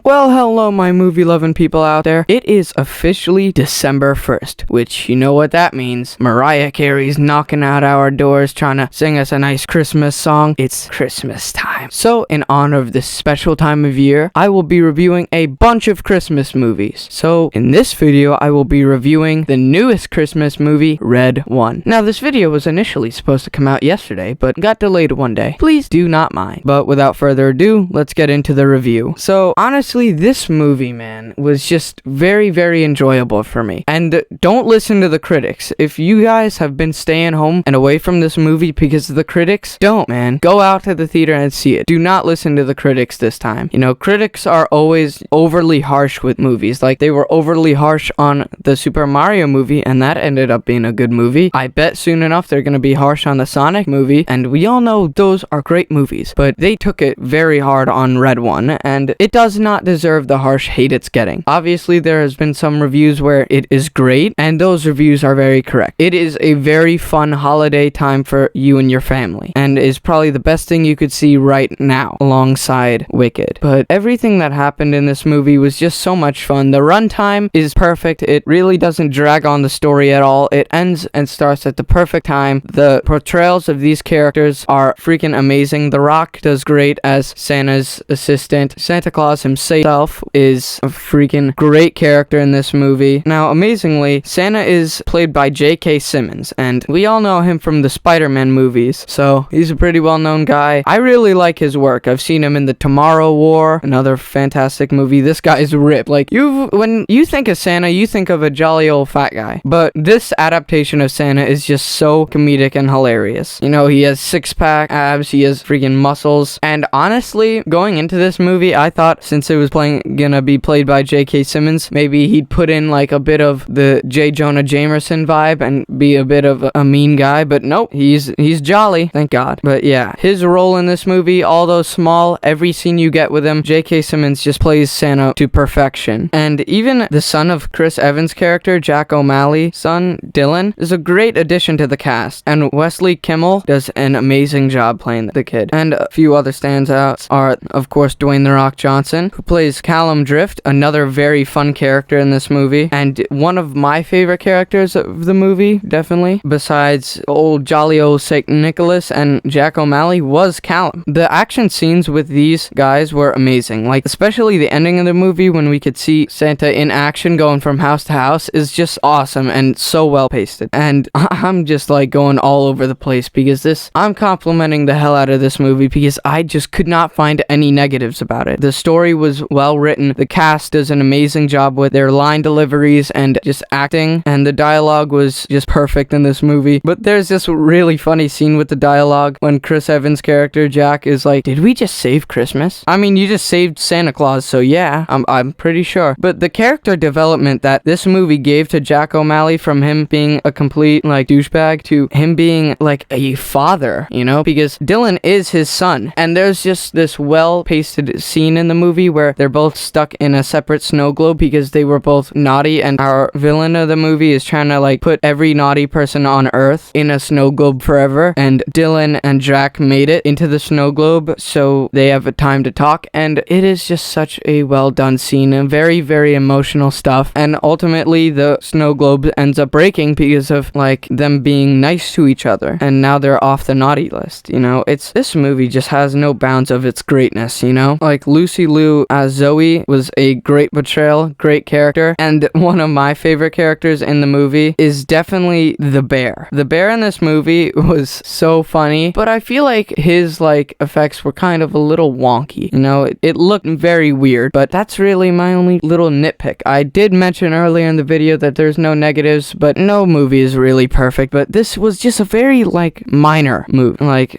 Well, hello, my movie-loving people out there. It is officially December 1st, which you know what that means. Mariah Carey's knocking out our doors trying to sing us a nice Christmas song. It's Christmas time. So, in honor of this special time of year, I will be reviewing a bunch of Christmas movies. So, in this video, I will be reviewing the newest Christmas movie, Red One. Now, this video was initially supposed to come out yesterday, but got delayed one day. Please do not mind. But without further ado, let's get into the review. So, honestly, this movie, man, was just very, very enjoyable for me. And don't listen to the critics. If you guys have been staying home and away from this movie because of the critics, don't, man. Go out to the theater and see it. Do not listen to the critics this time. You know, critics are always overly harsh with movies. Like, they were overly harsh on the Super Mario movie, and that ended up being a good movie. I bet soon enough they're gonna be harsh on the Sonic movie, and we all know those are great movies. But they took it very hard on Red One, and it does not deserve the harsh hate it's getting. Obviously, there has been some reviews where it is great, and those reviews are very correct. It is a very fun holiday time for you and your family, and is probably the best thing you could see right now, alongside Wicked. But everything that happened in this movie was just so much fun. The runtime is perfect. It really doesn't drag on the story at all. It ends and starts at the perfect time. The portrayals of these characters are freaking amazing. The Rock does great as Santa's assistant. Santa Claus himself is a freaking great character in this movie. Now, amazingly, Santa is played by J.K. Simmons, and we all know him from the Spider-Man movies, so he's a pretty well-known guy. I really like his work. I've seen him in The Tomorrow War, another fantastic movie. This guy's ripped. Like, when you think of Santa, you think of a jolly old fat guy, but this adaptation of Santa is just so comedic and hilarious. You know, he has six-pack abs, he has freaking muscles, and honestly, going into this movie, I thought since it was gonna be played by J.K. Simmons, maybe he'd put in like a bit of the J. Jonah Jameson vibe and be a bit of a mean guy, but nope, he's jolly, thank God. But yeah, his role in this movie, although small, every scene you get with him, J.K. Simmons just plays Santa to perfection. And even the son of Chris Evans' character, Jack O'Malley's son, Dylan, is a great addition to the cast, and Wesley Kimmel does an amazing job playing the kid. And a few other standouts are, of course, Dwayne "The Rock" Johnson, who plays Callum Drift, another very fun character in this movie, and one of my favorite characters of the movie, definitely, besides old jolly old St. Nicholas and Jack O'Malley, was Callum. The action scenes with these guys were amazing, like, especially the ending of the movie when we could see Santa in action going from house to house is just awesome and so well pasted. And I'm just like going all over the place because I'm complimenting the hell out of this movie because I just could not find any negatives about it. The story was well written, the cast does an amazing job with their line deliveries and just acting, and the dialogue was just perfect in this movie. But there's this really funny scene with the dialogue when Chris Evans' character Jack is like, did we just save Christmas? I mean, you just saved Santa Claus, so yeah, I'm pretty sure. But the character development that this movie gave to Jack O'Malley, from him being a complete like douchebag to him being like a father, you know, because Dylan is his son, and there's just this well pasted scene in the movie where they're both stuck in a separate snow globe because they were both naughty, and our villain of the movie is trying to like put every naughty person on Earth in a snow globe forever, and Dylan and Jack made it into the snow globe so they have a time to talk, and it is just such a well done scene and very, very emotional stuff. And ultimately the snow globe ends up breaking because of like them being nice to each other, and now they're off the naughty list. You know, this movie just has no bounds of its greatness, you know? Like, Lucy Liu as Zoe was a great portrayal, great character, and one of my favorite characters in the movie is definitely the bear. The bear in this movie was so funny, but I feel like his like effects were kind of a little wonky, you know? It looked very weird, but that's really my only little nitpick. I did mention earlier in the video that there's no negatives, but no movie is really perfect, but this was just a very like minor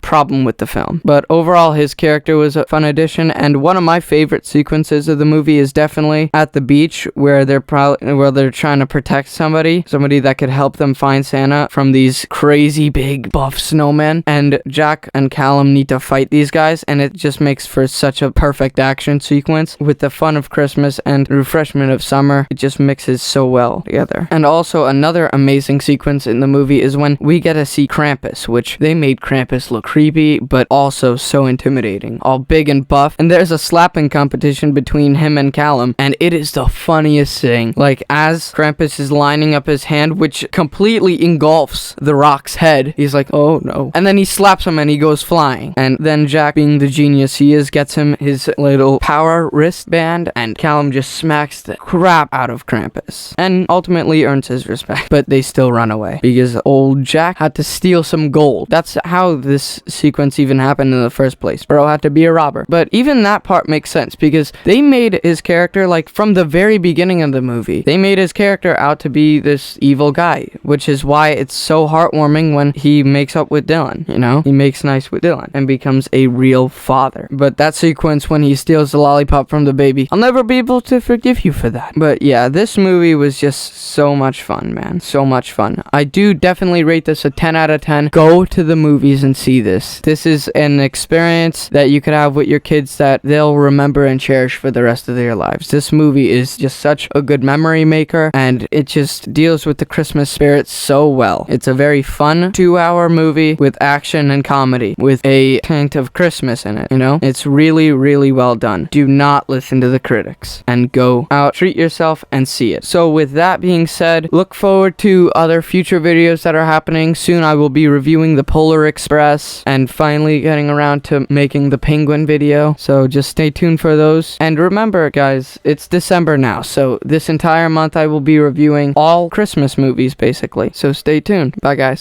problem with the film. But overall, his character was a fun addition, and one of my favorite sequences of the movie is definitely at the beach where they're trying to protect somebody that could help them find Santa from these crazy big buff snowmen, and Jack and Callum need to fight these guys, and it just makes for such a perfect action sequence with the fun of Christmas and refreshment of summer. It just mixes so well together. And also another amazing sequence in the movie is when we get to see Krampus, which they made Krampus look creepy but also so intimidating, all big and buff, and there's a slapping competition competition between him and Callum, and it is the funniest thing. Like, as Krampus is lining up his hand, which completely engulfs the rock's head, he's like, oh no. And then he slaps him and he goes flying. And then Jack, being the genius he is, gets him his little power wristband, and Callum just smacks the crap out of Krampus and ultimately earns his respect. But they still run away because old Jack had to steal some gold. That's how this sequence even happened in the first place. Bro had to be a robber. But even that part makes sense because they made his character, like, from the very beginning of the movie, they made his character out to be this evil guy, which is why it's so heartwarming when he makes up with Dylan, you know? He makes nice with Dylan and becomes a real father. But that sequence when he steals the lollipop from the baby, I'll never be able to forgive you for that. But yeah, this movie was just so much fun, man. So much fun. I do definitely rate this a 10 out of 10. Go to the movies and see this. This is an experience that you could have with your kids that they'll remember and cherish for the rest of their lives. This movie is just such a good memory maker, and it just deals with the Christmas spirit so well. It's a very fun 2-hour movie with action and comedy with a hint of Christmas in it, you know? It's really, really well done. Do not listen to the critics and go out, treat yourself, and see it. So with that being said, look forward to other future videos that are happening. Soon I will be reviewing the Polar Express and finally getting around to making the Penguin video. So just stay tuned for those. And remember, guys, it's December now. So this entire month I will be reviewing all Christmas movies, basically. So stay tuned. Bye, guys.